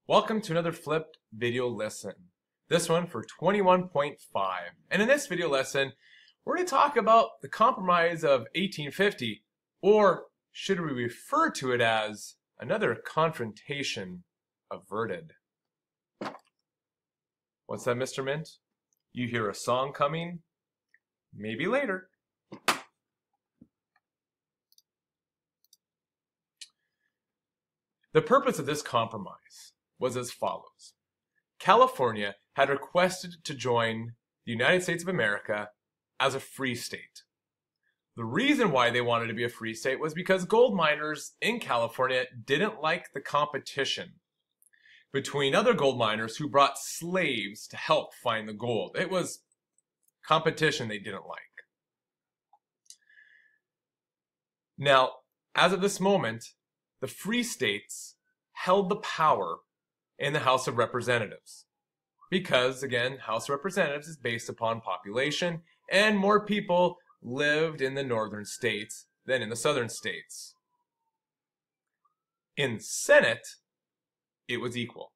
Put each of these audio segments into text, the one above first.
Welcome to another flipped video lesson. This one for 21.5. And in this video lesson, we're going to talk about the Compromise of 1850, or should we refer to it as another confrontation averted. What's that, Mr. Mint? You hear a song coming? Maybe later. The purpose of this compromise was as follows. California had requested to join the United States of America as a free state. The reason why they wanted to be a free state was because gold miners in California didn't like the competition between other gold miners who brought slaves to help find the gold. It was competition they didn't like. Now, as of this moment, the free states held the power in the House of Representatives. Because, again, House of Representatives is based upon population, and more people lived in the northern states than in the southern states. In the Senate, it was equal.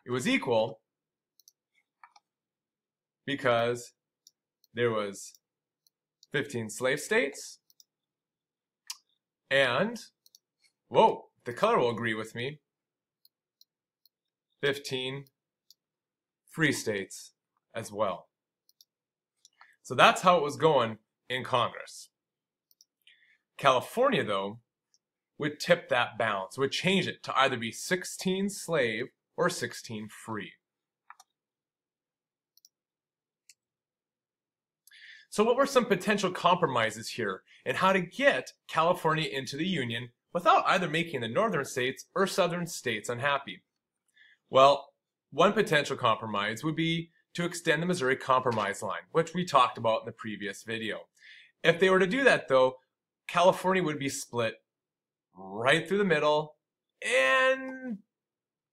It was equal because there was 15 slave states, and, whoa, the color will agree with me, 15 free states as well. So that's how it was going in Congress. California, though, would tip that balance, would change it to either be 16 slave or 16 free. So what were some potential compromises here, and how to get California into the Union without either making the northern states or southern states unhappy? Well, one potential compromise would be to extend the Missouri Compromise line, which we talked about in the previous video. If they were to do that, though, California would be split right through the middle, and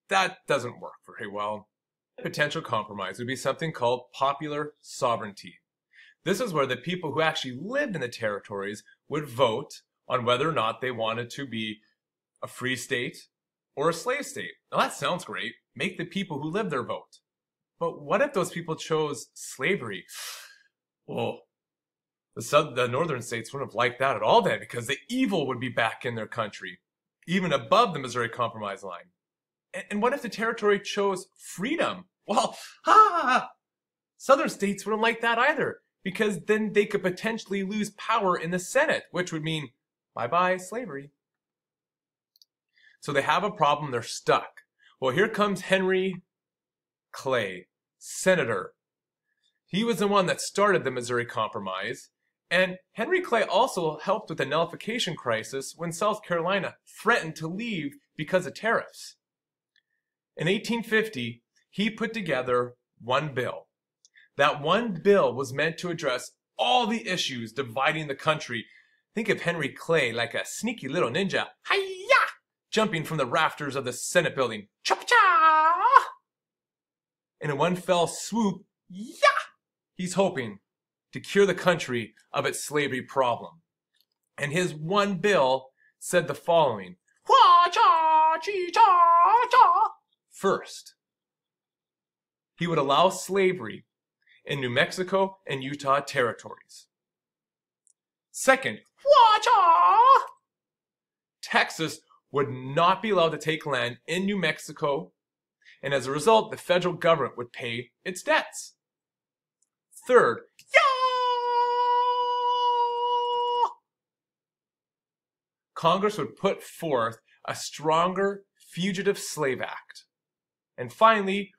that doesn't work very well. Potential compromise would be something called popular sovereignty. This is where the people who actually lived in the territories would vote on whether or not they wanted to be a free state or a slave state. Now that sounds great. Make the people who live there vote. But what if those people chose slavery? Well, the northern states wouldn't have liked that at all then, because the evil would be back in their country, even above the Missouri Compromise line. And what if the territory chose freedom? Well, southern states wouldn't like that either, because then they could potentially lose power in the Senate, which would mean bye-bye slavery. So they have a problem, they're stuck. Well, here comes Henry Clay, senator. He was the one that started the Missouri Compromise, and Henry Clay also helped with the nullification crisis when South Carolina threatened to leave because of tariffs. In 1850, he put together one bill. That one bill was meant to address all the issues dividing the country. Think of Henry Clay like a sneaky little ninja, hi-ya, jumping from the rafters of the Senate building, chop-cha! And in one fell swoop, yeah, he's hoping to cure the country of its slavery problem. And his one bill said the following, wha-cha-chi-cha-cha. First, he would allow slavery in New Mexico and Utah territories. Second, wha-cha! Texas would not be allowed to take land in New Mexico, and as a result, the federal government would pay its debts. Third, Congress would put forth a stronger Fugitive Slave Act. And finally,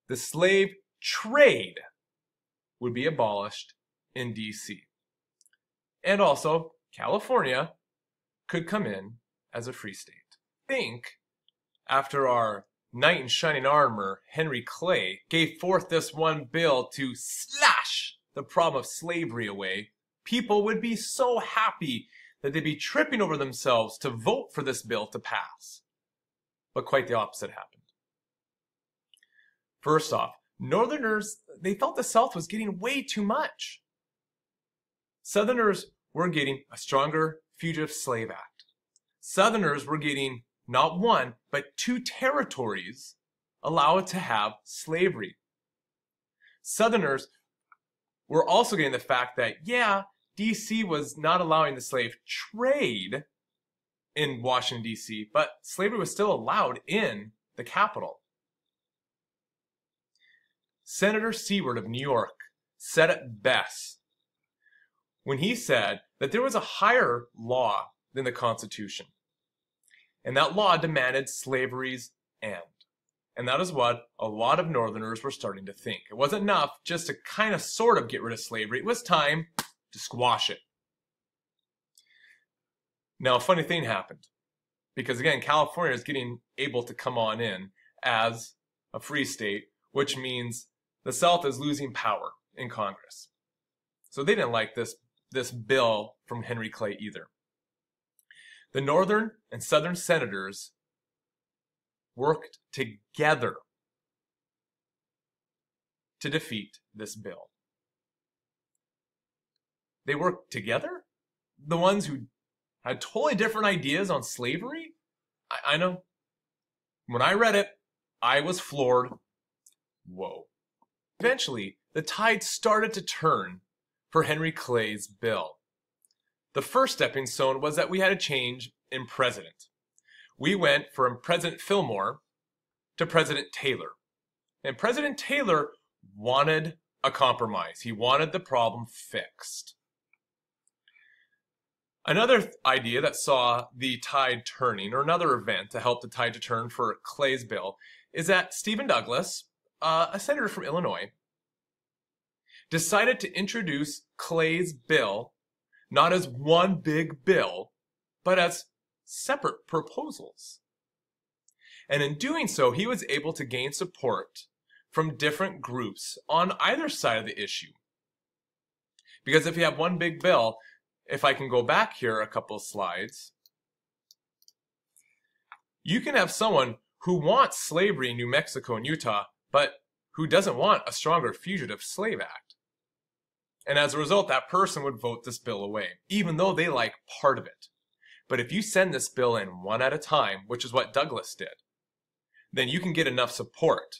the slave trade would be abolished in D.C. And also, California could come in as a free state. Think, after our knight in shining armor, Henry Clay, gave forth this one bill to slash the problem of slavery away, people would be so happy that they'd be tripping over themselves to vote for this bill to pass. But quite the opposite happened. First off, Northerners, they felt the South was getting way too much. Southerners were getting a stronger Fugitive Slave Act. Southerners were getting not one, but 2 territories allowed to have slavery. Southerners were also getting the fact that, yeah, D.C. was not allowing the slave trade in Washington, D.C., but slavery was still allowed in the capital. Senator Seward of New York said it best when he said that there was a higher law than the Constitution. And that law demanded slavery's end. And that is what a lot of Northerners were starting to think. It wasn't enough just to kind of sort of get rid of slavery. It was time to squash it. Now, a funny thing happened. Because again, California is getting able to come on in as a free state, which means the South is losing power in Congress. So they didn't like this bill from Henry Clay either. The Northern and Southern senators worked together to defeat this bill. They worked together? The ones who had totally different ideas on slavery? I know. When I read it, I was floored. Whoa. Eventually, the tide started to turn for Henry Clay's bill. The first stepping stone was that we had a change in president. We went from President Fillmore to President Taylor. And President Taylor wanted a compromise. He wanted the problem fixed. Another idea that saw the tide turning, or another event to help the tide to turn for Clay's bill, is that Stephen Douglas, a senator from Illinois, decided to introduce Clay's bill not as one big bill, but as separate proposals. And in doing so, he was able to gain support from different groups on either side of the issue. Because if you have one big bill, if I can go back here a couple of slides, you can have someone who wants slavery in New Mexico and Utah, but who doesn't want a stronger Fugitive Slave Act. And as a result, that person would vote this bill away, even though they like part of it. But if you send this bill in one at a time, which is what Douglas did, then you can get enough support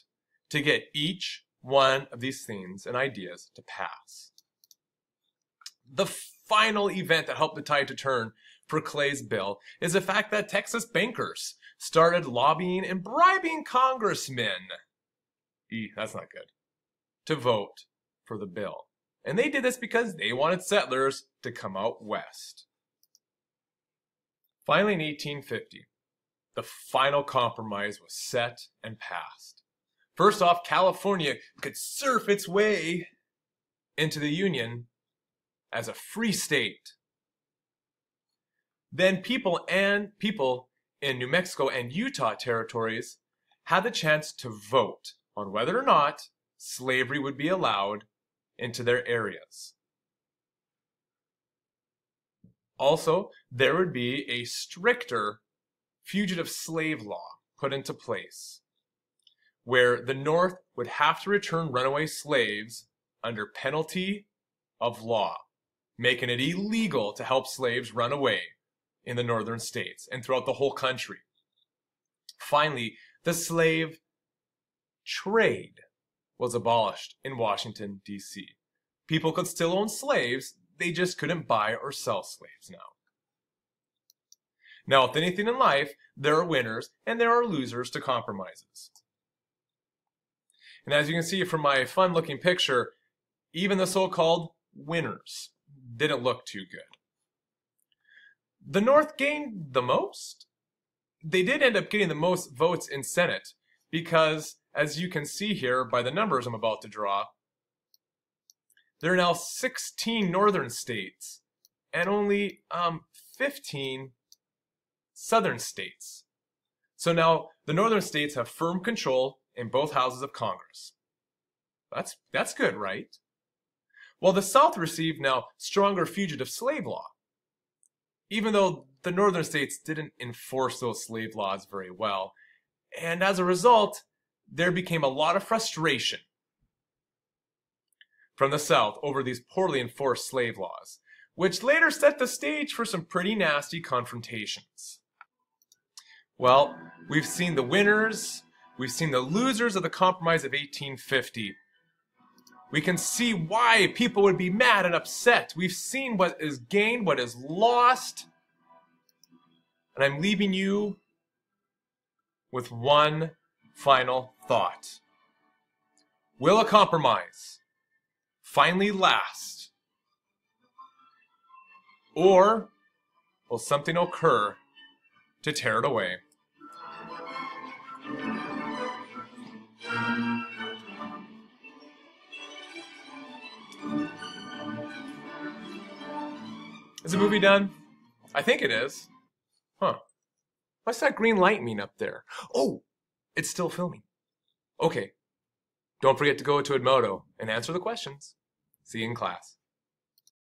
to get each one of these things and ideas to pass. The final event that helped the tide to turn for Clay's bill is the fact that Texas bankers started lobbying and bribing congressmen, that's not good, to vote for the bill. And they did this because they wanted settlers to come out west. Finally, in 1850, the final compromise was set and passed. First off, California could surf its way into the Union as a free state. Then people in New Mexico and Utah territories had the chance to vote on whether or not slavery would be allowed into their areas. Also, there would be a stricter fugitive slave law put into place, where the North would have to return runaway slaves under penalty of law, making it illegal to help slaves run away in the northern states and throughout the whole country. Finally, the slave trade was abolished in Washington, D.C. People could still own slaves, they just couldn't buy or sell slaves now. Now, with anything in life, there are winners and there are losers to compromises. And as you can see from my fun-looking picture, even the so-called winners didn't look too good. The North gained the most. They did end up getting the most votes in Senate because, as you can see here by the numbers I'm about to draw, there are now 16 northern states and only 15 southern states. So now the northern states have firm control in both houses of Congress. That's good, right? Well, the South received now stronger fugitive slave law, even though the northern states didn't enforce those slave laws very well. And as a result, there became a lot of frustration from the South over these poorly enforced slave laws, which later set the stage for some pretty nasty confrontations. Well, we've seen the winners, we've seen the losers of the Compromise of 1850. We can see why people would be mad and upset. We've seen what is gained, what is lost. And I'm leaving you with one final thought. Will a compromise finally last? Or will something occur to tear it away? Is the movie done? I think it is. Huh. What's that green light mean up there? Oh, it's still filming. Okay. Don't forget to go to Edmodo and answer the questions. See you in class.